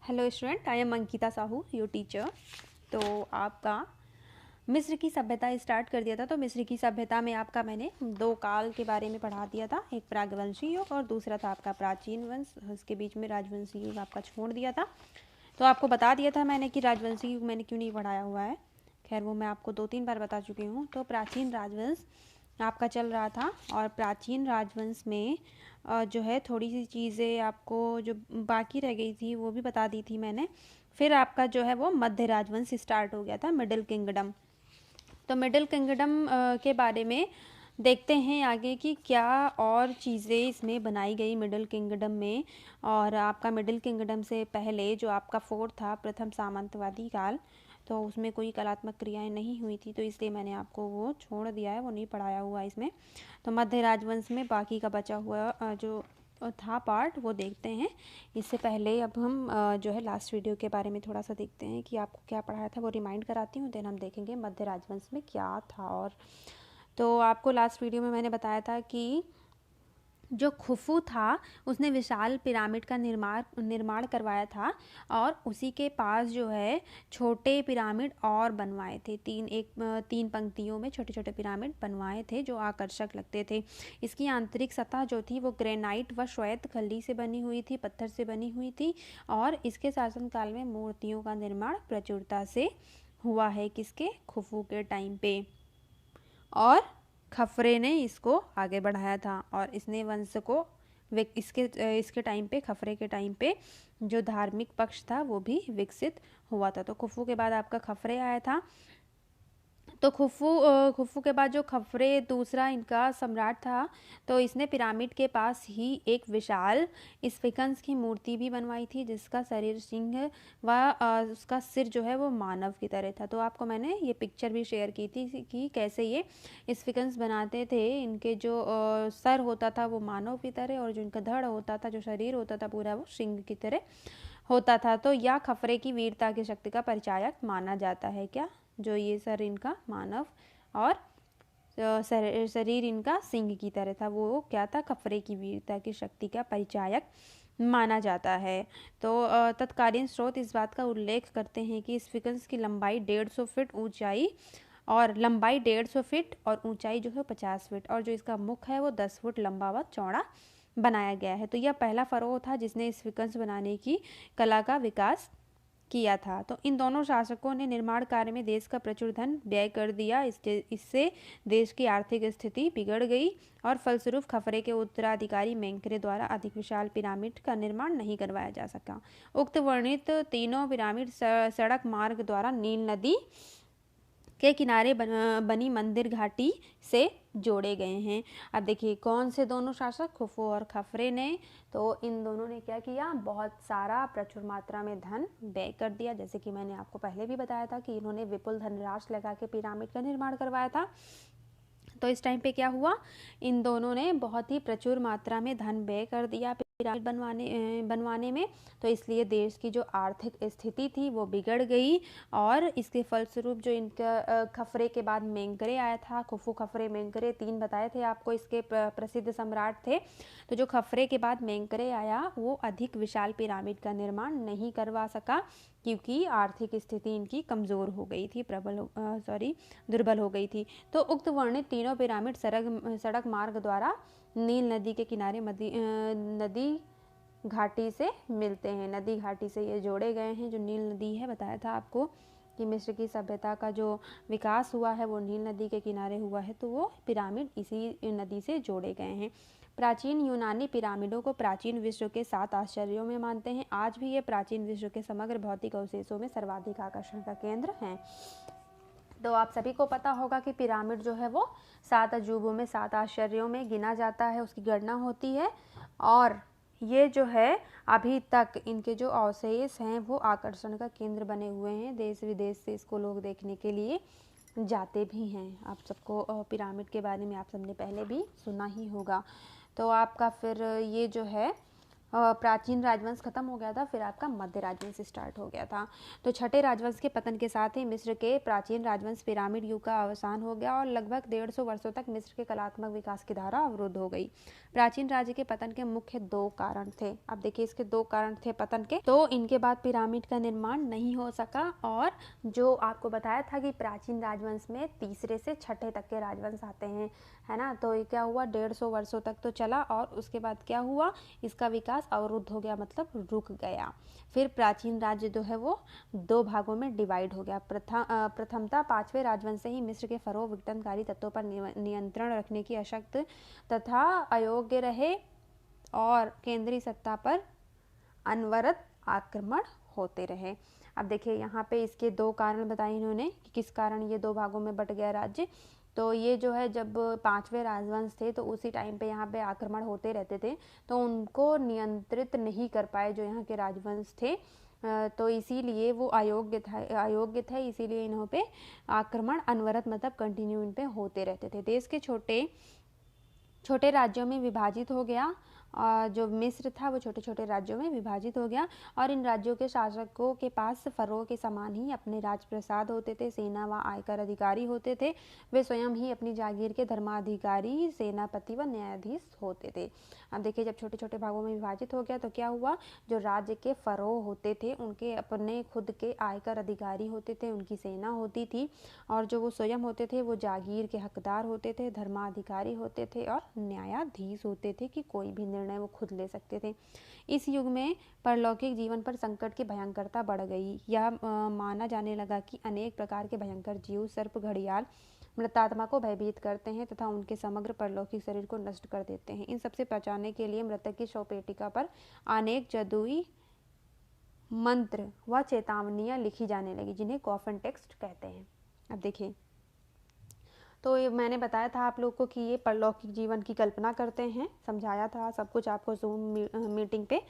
Hello student, I am Ankita Sahu, your teacher. तो आपका मिस्र की सभ्यता स्टार्ट कर दिया था। तो मिस्र की सभ्यता में आपका मैंने दो काल के बारे में पढ़ा दिया था, एक प्रागवंशी युग और दूसरा था आपका प्राचीन वंश। उसके बीच में राजवंशी युग आपका छोड़ दिया था। तो आपको बता दिया था मैंने कि राजवंशी युग मैंने क्यों नहीं पढ़ाया हुआ है। खैर वो मैं आपको 2-3 बार बता चुकी हूँ। तो प्राचीन राजवंश आपका चल रहा था और प्राचीन राजवंश में जो है थोड़ी सी चीज़ें आपको जो बाकी रह गई थी वो भी बता दी थी मैंने। फिर आपका जो है वो मध्य राजवंश स्टार्ट हो गया था, मिडिल किंगडम। तो मिडिल किंगडम के बारे में देखते हैं आगे कि क्या और चीज़ें इसमें बनाई गई मिडिल किंगडम में। और आपका मिडिल किंगडम से पहले जो आपका फोर्थ था, प्रथम सामंतवादी काल, तो उसमें कोई कलात्मक क्रियाएं नहीं हुई थी, तो इसलिए मैंने आपको वो छोड़ दिया है, वो नहीं पढ़ाया हुआ इसमें। तो मध्य राजवंश में बाकी का बचा हुआ जो था पार्ट वो देखते हैं। इससे पहले अब हम जो है लास्ट वीडियो के बारे में थोड़ा सा देखते हैं कि आपको क्या पढ़ाया था, वो रिमाइंड कराती हूँ। देन हम देखेंगे मध्य राजवंश में क्या था। और तो आपको लास्ट वीडियो में मैंने बताया था कि जो खुफू था उसने विशाल पिरामिड का निर्माण करवाया था और उसी के पास जो है छोटे पिरामिड और बनवाए थे। तीन पंक्तियों में छोटे छोटे पिरामिड बनवाए थे जो आकर्षक लगते थे। इसकी आंतरिक सतह जो थी वो ग्रेनाइट व श्वेत खल्ली से बनी हुई थी, पत्थर से बनी हुई थी। और इसके शासनकाल में मूर्तियों का निर्माण प्रचुरता से हुआ है, किसके, खुफू के टाइम पे। और खफरे ने इसको आगे बढ़ाया था और इसने वंश को इसके टाइम पे, खफरे के टाइम पे जो धार्मिक पक्ष था वो भी विकसित हुआ था। तो खुफू के बाद आपका खफरे आया था। तो खुफू के बाद जो खफरे दूसरा इनका सम्राट था, तो इसने पिरामिड के पास ही एक विशाल स्फिंक्स की मूर्ति भी बनवाई थी जिसका शरीर सिंह व उसका सिर जो है वो मानव की तरह था। तो आपको मैंने ये पिक्चर भी शेयर की थी कि कैसे ये स्फिंक्स बनाते थे। इनके जो सर होता था वो मानव की तरह और जो इनका धड़ होता था, जो शरीर होता था पूरा, वो सिंह की तरह होता था। तो यह खफरे की वीरता की शक्ति का परिचायक माना जाता है। क्या, जो ये सर इनका मानव और शरीर इनका सिंह की तरह था, वो क्या था, खफरे की वीरता की शक्ति का परिचायक माना जाता है। तो तत्कालीन स्रोत इस बात का उल्लेख करते हैं कि स्फिंक्स की लंबाई 150 फीट ऊंचाई और 150 फीट और ऊंचाई जो है 50 फीट, और जो इसका मुख है वो 10 फुट लंबा व चौड़ा बनाया गया है। तो यह पहला फरोह था जिसने स्फिंक्स बनाने की कला का विकास किया था। तो इन दोनों शासकों ने निर्माण कार्य में देश का प्रचुर धन व्यय कर दिया। इससे देश की आर्थिक स्थिति बिगड़ गई और फलस्वरूप खफरे के उत्तराधिकारी मेंकरे द्वारा अधिक विशाल पिरामिड का निर्माण नहीं करवाया जा सका। उक्त वर्णित तीनों पिरामिड सड़क मार्ग द्वारा नील नदी के किनारे बनी मंदिर घाटी से जोड़े गए हैं। अब देखिए कौन से दोनों शासक, खुफू और खफरे ने, तो इन दोनों ने क्या किया, बहुत सारा प्रचुर मात्रा में धन व्यय कर दिया। जैसे कि मैंने आपको पहले भी बताया था कि इन्होंने विपुल धनराशि लगा के पिरामिड का निर्माण करवाया था। तो इस टाइम पे क्या हुआ, इन दोनों ने बहुत ही प्रचुर मात्रा में धन व्यय कर दिया पिरामिड बनवाने में। तो इसलिए देश की जो आर्थिक स्थिति थी वो बिगड़ गई और इसके फलस्वरूप जो इनका खफरे के बाद मेंकरे आया था, खुफू खफरे मेंकरे 3 बताए थे आपको, इसके प्रसिद्ध सम्राट थे। तो जो खफरे के बाद मेंकरे आया वो अधिक विशाल पिरामिड का निर्माण नहीं करवा सका क्योंकि आर्थिक स्थिति इनकी कमज़ोर हो गई थी, दुर्बल हो गई थी। तो उक्त वर्णित तीनों पिरामिड सड़क मार्ग द्वारा नील नदी के किनारे नदी घाटी से मिलते हैं। नदी घाटी से ये जोड़े गए हैं। जो नील नदी है, बताया था आपको कि मिस्र की सभ्यता का जो विकास हुआ है वो नील नदी के किनारे हुआ है, तो वो पिरामिड इसी नदी से जोड़े गए हैं। प्राचीन यूनानी पिरामिडों को प्राचीन विश्व के 7 आश्चर्यों में मानते हैं। आज भी ये प्राचीन विश्व के समग्र भौतिक अवशेषों में सर्वाधिक आकर्षण का केंद्र हैं। तो आप सभी को पता होगा कि पिरामिड जो है वो 7 अजूबों में, 7 आश्चर्यों में गिना जाता है, उसकी गणना होती है। और ये जो है अभी तक इनके जो अवशेष हैं वो आकर्षण का केंद्र बने हुए हैं। देश विदेश से इसको लोग देखने के लिए जाते भी हैं। आप सबको पिरामिड के बारे में आप सबने पहले भी सुना ही होगा। तो आपका फिर ये जो है प्राचीन राजवंश खत्म हो गया था, फिर आपका मध्य राजवंश स्टार्ट हो गया था। तो छठे राजवंश के पतन के साथ ही मिस्र के प्राचीन राजवंश पिरामिड युग का अवसान हो गया और लगभग 150 वर्षों तक मिस्र के कलात्मक विकास की धारा अवरुद्ध हो गई। प्राचीन राज्य के पतन के मुख्य 2 कारण थे। अब देखिए इसके 2 कारण थे पतन के। तो इनके बाद पिरामिड का निर्माण नहीं हो सका और जो आपको बताया था कि प्राचीन राजवंश में तीसरे से छठे तक के राजवंश आते हैं, है ना। तो ये क्या हुआ, 150 वर्षों तक तो चला और उसके बाद क्या हुआ, इसका विकास अवरुद्ध हो गया, मतलब रुक गया। फिर प्राचीन राज्य जो है वो 2 भागों में डिवाइड हो गया। प्रथमतः 5वें राजवंश से ही मिस्र के फरो विघटनकारी तत्वों पर नियंत्रण रखने की अशक्त तथा अयोग्य रहे और केंद्रीय सत्ता पर अनवरत आक्रमण होते रहे। अब देखिए यहाँ पे इसके 2 कारण बताए इन्होंने कि किस कारण ये 2 भागों में बट गया राज्य। तो ये जो है जब 5वें राजवंश थे तो उसी टाइम पे यहाँ पे आक्रमण होते रहते थे, तो उनको नियंत्रित नहीं कर पाए जो यहाँ के राजवंश थे। तो इसीलिए वो अयोग्य थे, इसीलिए इन्हों पे आक्रमण अनवरत मतलब कंटिन्यू इन पे होते रहते थे। देश के छोटे छोटे राज्यों में विभाजित हो गया। जो मिस्र था वो छोटे छोटे राज्यों में विभाजित हो गया और इन राज्यों के शासकों के पास फरो के समान ही अपने राजप्रसाद होते थे, सेना व आयकर अधिकारी होते थे। वे स्वयं ही अपनी जागीर के धर्माधिकारी, सेनापति व न्यायाधीश होते थे। अब देखिए जब छोटे छोटे भागों में विभाजित हो गया तो क्या हुआ, जो राज्य के फरो होते थे उनके अपने खुद के आयकर अधिकारी होते थे, उनकी सेना होती थी और जो वो स्वयं होते थे वो जागीर के हकदार होते थे, धर्माधिकारी होते थे और न्यायाधीश होते थे कि कोई भी निर्णय वो खुद ले सकते थे। इस युग में परलौकिक जीवन पर संकट की भयंकरता बढ़ गई। यह माना जाने लगा कि अनेक प्रकार के भयंकर जीव, सर्प, घड़ियाल मृतात्मा को भयभीत करते हैं तथा उनके समग्र परलौकिक शरीर को नष्ट कर देते हैं। इन सबसे बचाने के लिए मृतक की शवपेटिका पर अनेक जादुई मंत्र व चेतावनियां लिखी जाने लगी, जिन्हें कॉफन टेक्स्ट कहते हैं। अब देखिए तो ये मैंने बताया था आप लोग को कि ये परलौकिक जीवन की कल्पना करते हैं, समझाया था सब कुछ आपको ज़ूम मीटिंग पे।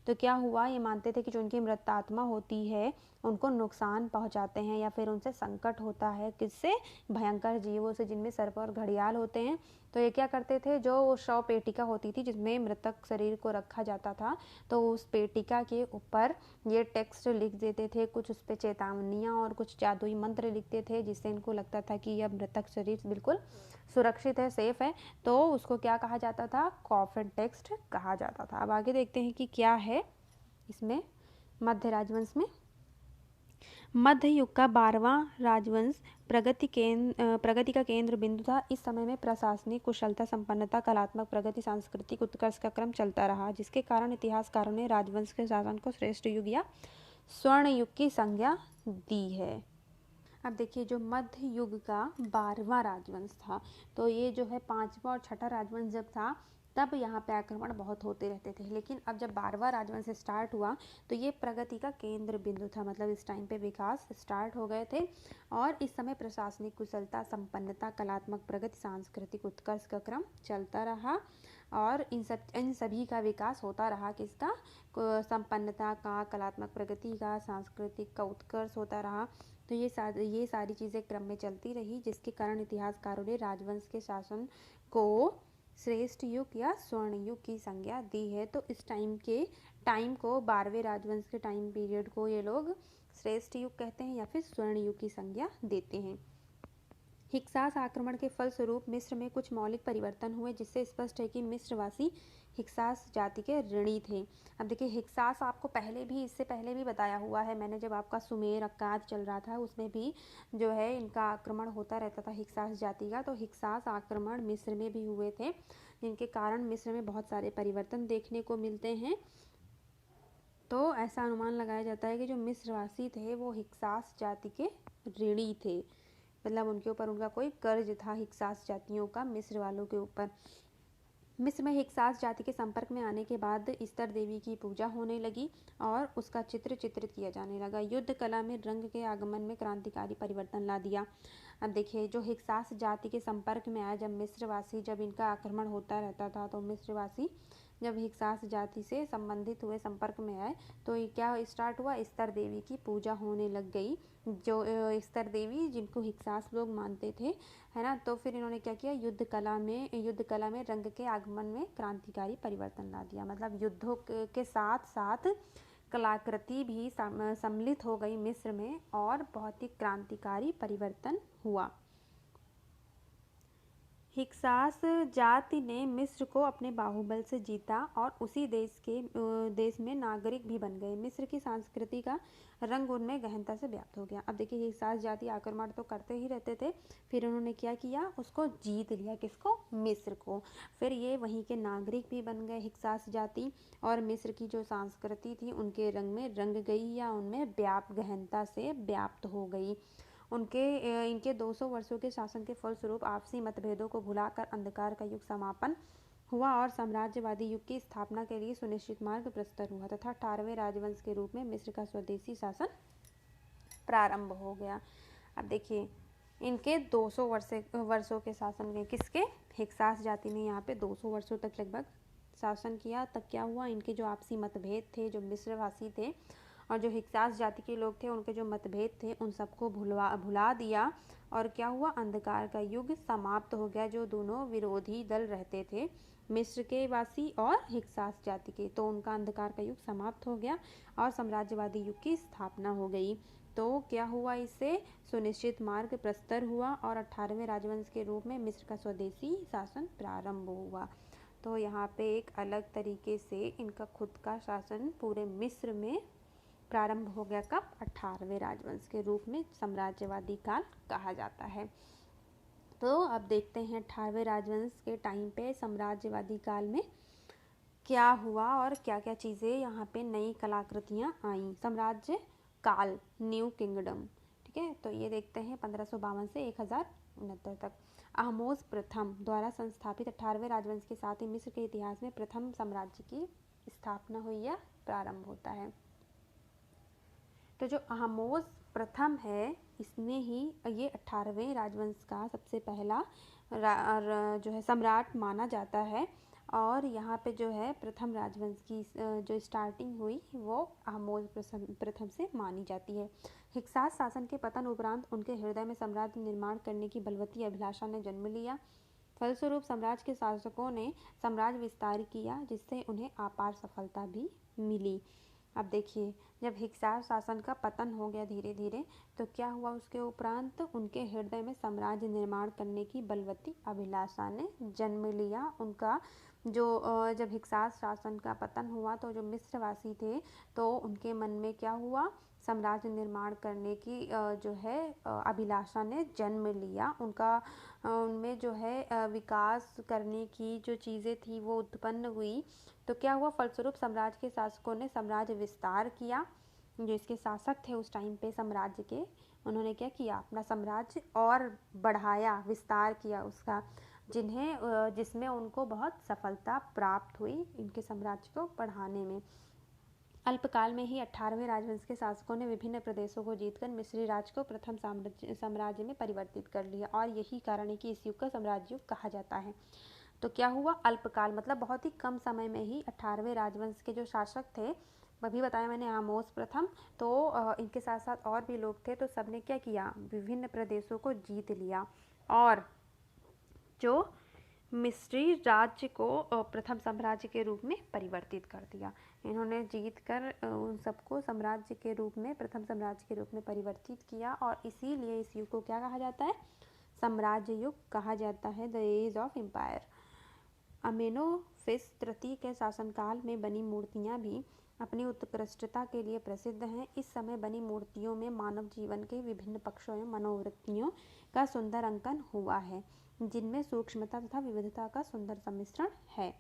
तो क्या हुआ, ये मानते थे कि जो उनकी मृत आत्मा होती है उनको नुकसान पहुंचाते हैं या फिर उनसे संकट होता है, किससे, भयंकर जीवों से जिनमें सर्प और घड़ियाल होते हैं। तो ये क्या करते थे, जो शव पेटिका होती थी जिसमें मृतक शरीर को रखा जाता था, तो उस पेटिका के ऊपर ये टेक्स्ट लिख देते थे, कुछ उस पर चेतावनियाँ और कुछ जादुई मंत्र लिखते थे, जिससे इनको लगता था कि यह मृतक शरीर बिल्कुल सुरक्षित है, सेफ है। तो उसको क्या कहा जाता था, कॉफन टेक्स्ट कहा जाता था। अब आगे देखते हैं कि क्या है इसमें मध्य राजवंश में। मध्य युग का 12वां राजवंश प्रगति का केंद्र बिंदु था। इस समय में प्रशासनिक कुशलता, संपन्नता, कलात्मक प्रगति, सांस्कृतिक उत्कर्ष का क्रम चलता रहा, जिसके कारण इतिहासकारों ने राजवंश के शासन को श्रेष्ठ युग या स्वर्ण युग की संज्ञा दी है। अब देखिए जो मध्य युग का 12वां राजवंश था, तो ये जो है 5वां और 6ठा राजवंश जब था तब यहाँ पे आक्रमण बहुत होते रहते थे, लेकिन अब जब 12वां राजवंश स्टार्ट हुआ तो ये प्रगति का केंद्र बिंदु था, मतलब इस टाइम पे विकास स्टार्ट हो गए थे और इस समय प्रशासनिक कुशलता, संपन्नता, कलात्मक प्रगति, सांस्कृतिक उत्कर्ष का क्रम चलता रहा और इन सभी का विकास होता रहा। किसका, संपन्नता का, कलात्मक प्रगति का, सांस्कृतिक का उत्कर्ष होता रहा। तो ये सारी चीज़ें क्रम में चलती रही, जिसके कारण इतिहासकारों ने राजवंश के शासन को श्रेष्ठ युग या स्वर्ण युग की संज्ञा दी है। तो इस टाइम को 12वें राजवंश के टाइम पीरियड को ये लोग श्रेष्ठ युग कहते हैं या फिर स्वर्ण युग की संज्ञा देते हैं। हिक्सास आक्रमण के फलस्वरूप मिस्र में कुछ मौलिक परिवर्तन हुए, जिससे स्पष्ट है कि मिस्रवासी हिक्सास जाति के ऋणी थे। अब देखिए हिक्सास आपको इससे पहले भी बताया हुआ है मैंने, जब आपका सुमेर अक्काद चल रहा था उसमें भी जो है इनका आक्रमण होता रहता था हिक्सास जाति का। तो हिक्सास आक्रमण मिस्र में भी हुए थे, जिनके कारण मिस्र में बहुत सारे परिवर्तन देखने को मिलते हैं। तो ऐसा अनुमान लगाया जाता है कि जो मिस्रवासी थे वो हिक्सास जाति के ऋणी थे, मतलब उनके ऊपर उनका कोई कर्ज था हिक्सास जातियों का मिस्र वालों के ऊपर। मिस्र में हिक्सास जाति के संपर्क में आने के बाद इस्तर देवी की पूजा होने लगी और उसका चित्रित किया जाने लगा। युद्ध कला में रंग के आगमन में क्रांतिकारी परिवर्तन ला दिया। अब देखिए जो हिक्सास जाति के संपर्क में आया, जब इनका आक्रमण होता रहता था तो मिस्रवासी जब हिक्सास जाति से संबंधित हुए, संपर्क में आए, तो ये क्या स्टार्ट हुआ, स्तर देवी की पूजा होने लग गई। जो स्तर देवी जिनको हिक्सास लोग मानते थे, है ना। तो फिर इन्होंने क्या किया, युद्ध कला में रंग के आगमन में क्रांतिकारी परिवर्तन ला दिया। मतलब युद्धों के साथ साथ कलाकृति भी सम्मिलित हो गई मिस्र में और बहुत ही क्रांतिकारी परिवर्तन हुआ। हिक्सास जाति ने मिस्र को अपने बाहुबल से जीता और उसी देश में नागरिक भी बन गए। मिस्र की संस्कृति का रंग उनमें गहनता से व्याप्त हो गया। अब देखिए, हिक्सास जाति आक्रमण तो करते ही रहते थे, फिर उन्होंने क्या किया, उसको जीत लिया। किसको, मिस्र को। फिर ये वहीं के नागरिक भी बन गए हिक्सास जाति, और मिस्र की जो संस्कृति थी उनके रंग में रंग गई या उनमें गहनता से व्याप्त हो गई। इनके 200 वर्षों के शासन के फलस्वरूप आपसी मतभेदों को भुलाकर अंधकार का युग समापन हुआ और साम्राज्यवादी युग की स्थापना के लिए सुनिश्चित मार्ग प्रशस्त हुआ तथा 18वें राजवंश के रूप में मिस्र का स्वदेशी शासन प्रारंभ हो गया। अब देखिए, इनके 200 वर्षों के शासन के, किसके, हिक्सास जाति ने यहाँ पे 200 वर्षों तक लगभग शासन किया। तब क्या हुआ, इनके जो आपसी मतभेद थे, जो मिस्रवासी थे और जो हिक्सास जाति के लोग थे, उनके जो मतभेद थे उन सबको भुला दिया। और क्या हुआ, अंधकार का युग समाप्त हो गया। जो दोनों विरोधी दल रहते थे, मिस्र के वासी और हिक्सास जाति के, तो उनका अंधकार का युग समाप्त हो गया और साम्राज्यवादी युग की स्थापना हो गई। तो क्या हुआ, इससे सुनिश्चित मार्ग प्रस्तर हुआ और 18वें राजवंश के रूप में मिस्र का स्वदेशी शासन प्रारंभ हुआ। तो यहाँ पे एक अलग तरीके से इनका खुद का शासन पूरे मिस्र में प्रारंभ हो गया। कब, 18वें राजवंश के रूप में साम्राज्यवादी काल कहा जाता है। तो अब देखते हैं 18वें राजवंश के टाइम पे साम्राज्यवादी काल में क्या हुआ और क्या क्या चीज़ें यहाँ पे नई कलाकृतियाँ आई। साम्राज्य काल, न्यू किंगडम, ठीक है। तो ये देखते हैं 1552 से 1069 तक। ahmose प्रथम द्वारा संस्थापित 18वें राजवंश के साथ ही मिस्र के इतिहास में प्रथम साम्राज्य की स्थापना हुई या प्रारंभ होता है। तो जो ahmose प्रथम है, इसने ही ये 18वें राजवंश का सबसे पहला जो है सम्राट माना जाता है। और यहाँ पे जो है प्रथम राजवंश की जो स्टार्टिंग हुई वो ahmose प्रथम से मानी जाती है। हिक्सास शासन के पतन उपरांत उनके हृदय में साम्राज्य निर्माण करने की बलवती अभिलाषा ने जन्म लिया। फलस्वरूप साम्राज्य के शासकों ने साम्राज्य विस्तार किया, जिससे उन्हें अपार सफलता भी मिली। अब देखिए, जब हिक्सास शासन का पतन हो गया धीरे धीरे, तो क्या हुआ, उसके उपरांत उनके हृदय में साम्राज्य निर्माण करने की बलवती अभिलाषा ने जन्म लिया। उनका जो जब हिक्सास शासन का पतन हुआ, तो जो मिस्रवासी थे, तो उनके मन में क्या हुआ, साम्राज्य निर्माण करने की जो है अभिलाषा ने जन्म लिया। उनमें जो है विकास करने की जो चीज़ें थी वो उत्पन्न हुई। तो क्या हुआ, फलस्वरूप साम्राज्य के शासकों ने साम्राज्य विस्तार किया। जो इसके शासक थे उस टाइम पे साम्राज्य के, उन्होंने क्या किया, अपना साम्राज्य और बढ़ाया, विस्तार किया उसका, जिसमें उनको बहुत सफलता प्राप्त हुई इनके साम्राज्य को बढ़ाने में। अल्पकाल में ही 18वें राजवंश के शासकों ने विभिन्न प्रदेशों को जीतकर मिस्री राज्य को प्रथम साम्राज्य में परिवर्तित कर लिया और यही कारण है कि इस युग का साम्राज्य युग कहा जाता है। तो क्या हुआ, अल्पकाल मतलब बहुत ही कम समय में ही 18वें राजवंश के जो शासक थे, अभी बताया मैंने ahmose प्रथम, तो इनके साथ साथ और भी लोग थे, तो सबने क्या किया, विभिन्न प्रदेशों को जीत लिया और जो मिस्री राज्य को प्रथम साम्राज्य के रूप में परिवर्तित कर दिया। इन्होंने जीत कर उन सबको साम्राज्य के रूप में, प्रथम साम्राज्य के रूप में परिवर्तित किया और इसीलिए इस युग को क्या कहा जाता है, साम्राज्य युग कहा जाता है, द एज ऑफ एम्पायर। अमेनोफिस तृतीय के शासनकाल में बनी मूर्तियाँ भी अपनी उत्कृष्टता के लिए प्रसिद्ध हैं। इस समय बनी मूर्तियों में मानव जीवन के विभिन्न पक्षों एवं मनोवृत्तियों का सुंदर अंकन हुआ है, जिनमें सूक्ष्मता तथा विविधता का सुंदर सम्मिश्रण है।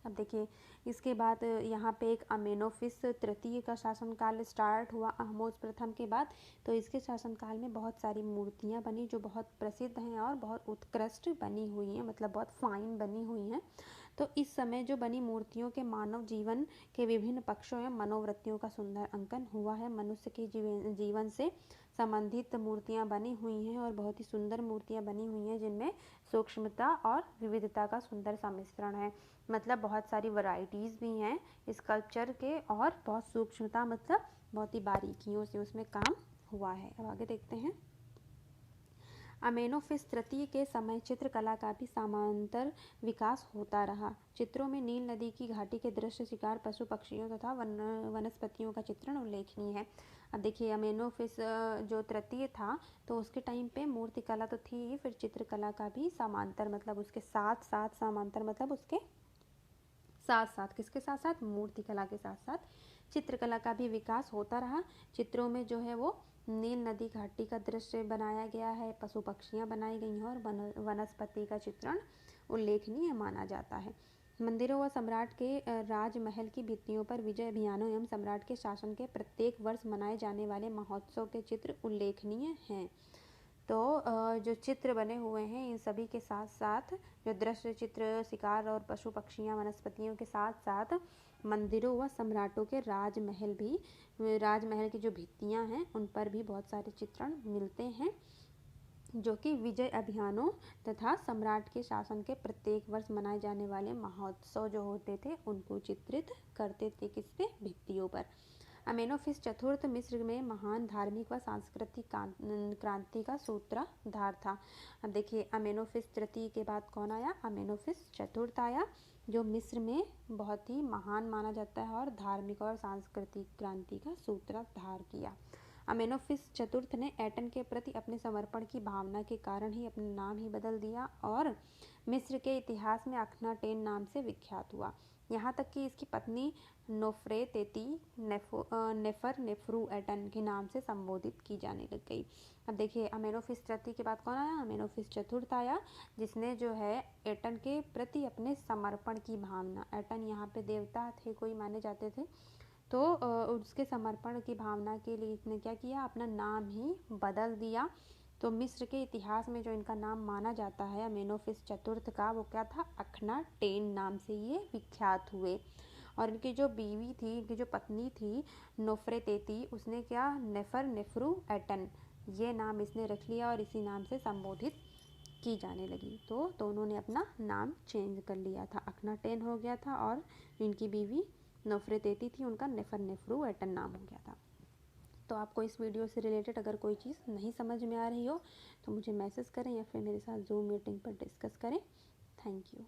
अब देखिए, इसके बाद यहाँ पे एक अमेनोफिस तृतीय का शासनकाल स्टार्ट हुआ ahmose प्रथम के बाद। तो इसके शासनकाल में बहुत सारी मूर्तियाँ बनी जो बहुत प्रसिद्ध हैं और बहुत उत्कृष्ट बनी हुई हैं, मतलब बहुत फाइन बनी हुई हैं। तो इस समय जो बनी मूर्तियों के मानव जीवन के विभिन्न पक्षों एवं मनोवृत्तियों का सुंदर अंकन हुआ है। मनुष्य के जीवन से संबंधित मूर्तियां बनी हुई हैं और बहुत ही सुंदर मूर्तियां बनी हुई हैं, जिनमें सूक्ष्मता और विविधता का सुंदर सम्मिश्रण है। मतलब बहुत सारी वैरायटीज़ भी हैं स्कल्पचर के, और बहुत सूक्ष्मता मतलब बहुत ही बारीकियों से उसमें काम हुआ है। अब आगे देखते हैं। अमेनोफिस तृतीय के समय चित्रकला का भी समांतर विकास होता रहा। चित्रों में नील नदी की घाटी के दृश्य, शिकार, पशु पक्षियों तथा वनस्पतियों का चित्रण उल्लेखनीय है। अब देखिए, अमेनोफिस जो तृतीय था तो उसके टाइम पे मूर्तिकला तो थी ही, फिर चित्रकला का भी समांतर मतलब उसके साथ साथ, समांतर मतलब उसके साथ साथ, किसके साथ साथ, मूर्तिकला के साथ साथ चित्रकला का भी विकास होता रहा। चित्रों में जो है वो नील नदी घाटी का दृश्य बनाया गया है, पशु पक्षियाँ बनाई गई हैं और वनस्पति का चित्रण उल्लेखनीय माना जाता है। मंदिरों व सम्राट के राजमहल की भित्तियों पर विजय अभियानों एवं सम्राट के शासन के प्रत्येक वर्ष मनाए जाने वाले महोत्सव के चित्र उल्लेखनीय हैं। तो जो चित्र बने हुए हैं इन सभी के साथ साथ जो दृश्य चित्र, शिकार और पशु पक्षियाँ, वनस्पतियों के साथ साथ मंदिरों व सम्राटों के राजमहल की जो भित्तियाँ हैं उन पर भी बहुत सारे चित्रण मिलते हैं, जो कि विजय अभियानों तथा सम्राट के शासन के प्रत्येक वर्ष मनाए जाने वाले महोत्सव जो होते थे उनको चित्रित करते थे, किस पे, भित्तियों पर। अमेनोफिस चतुर्थ मिस्र में महान धार्मिक व सांस्कृतिक क्रांति का सूत्रधार था। अब देखिए, अमेनोफिस तृतीय के बाद कौन आया, अमेनोफिस चतुर्थ आया, जो मिस्र में बहुत ही महान माना जाता है और धार्मिक और सांस्कृतिक क्रांति का सूत्रधार किया। अमेनोफिस चतुर्थ ने एटन के प्रति अपने समर्पण की भावना के कारण ही अपना नाम ही बदल दिया और मिस्र के इतिहास में अखनाटेन नाम से विख्यात हुआ। यहाँ तक कि इसकी पत्नी नोफ्रेतेती नेफर-नेफ्रू एटन के नाम से संबोधित की जाने लग गई। अब देखिए, अमेनोफिस तृतीय के बाद कौन आया, अमेनोफिस चतुर्थ आया, जिसने जो है एटन के प्रति अपने समर्पण की भावना, एटन यहाँ पे देवता थे कोई माने जाते थे, तो उसके समर्पण की भावना के लिए इसने क्या किया, अपना नाम ही बदल दिया। तो मिस्र के इतिहास में जो इनका नाम माना जाता है अमेनोफिस चतुर्थ का, वो क्या था, अखनाटेन नाम से ये विख्यात हुए। और इनकी जो बीवी थी, इनकी जो पत्नी थी नोफ्रेतेती, उसने क्या, नेफर-नेफ्रू एटन, ये नाम इसने रख लिया और इसी नाम से संबोधित की जाने लगी। तो दोनों ने अपना नाम चेंज कर लिया था, अखनाटेन हो गया था और इनकी बीवी नोफ्रेतेती थी, उनका नेफर-नेफ्रू एटन नाम हो गया था। तो आपको इस वीडियो से रिलेटेड अगर कोई चीज़ नहीं समझ में आ रही हो तो मुझे मैसेज करें या फिर मेरे साथ जूम मीटिंग पर डिस्कस करें। Thank you.